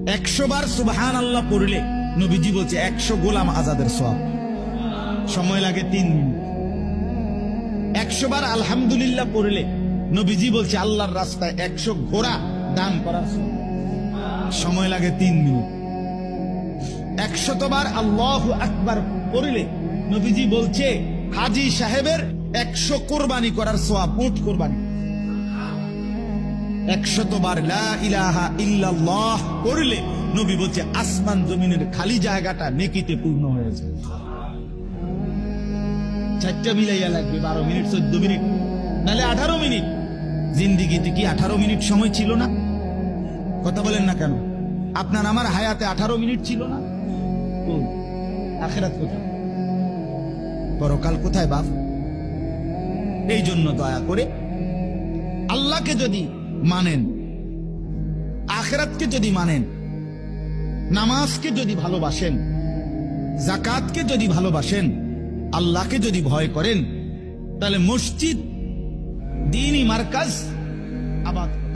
100 বার সুবহানাল্লাহ পড়লে নবীজি বলছে 100 গোলাম আজাদের সওয়াব। সময় লাগে 3 মিনিট। 100 বার আলহামদুলিল্লাহ পড়লে নবীজি বলছে আল্লাহর রাস্তায় 100 ঘোড়া দান করার সওয়াব। সময় লাগে 3 মিনিট। 100 বার আল্লাহু আকবার পড়লে নবীজি বলছে হাজী সাহেবের 100 কোরবানি করার সওয়াব, উট কোরবানি। 100 বার লা ইলাহা ইল্লাল্লাহ পড়লে নবী বলছে আসমান জমিনের খালি জায়গাটা নেকিতে পূর্ণ হয়েছে। 4টা মিলাইয়া লাগবে 12 মিনিট 14 মিনিট নালে 18 মিনিট। জিন্দিগিতে কি 18 মিনিট সময় ছিল না? কথা বলেন না কেন? আপনার আমার হায়াতে 18 মিনিট ছিল না? আখিরাত কোথায়? পরকাল কোথায় বাপ? এই জন্য দয়া করে আল্লাহকে যদি মানেন, আখিরাতকে যদি মানেন, নামাজকে যদি ভালোবাসেন, যাকাতকে যদি ভালোবাসেন, আল্লাহকে যদি ভয় করেন, তাহলে মসজিদ, দ্বীনি মার্কাজ আবাদ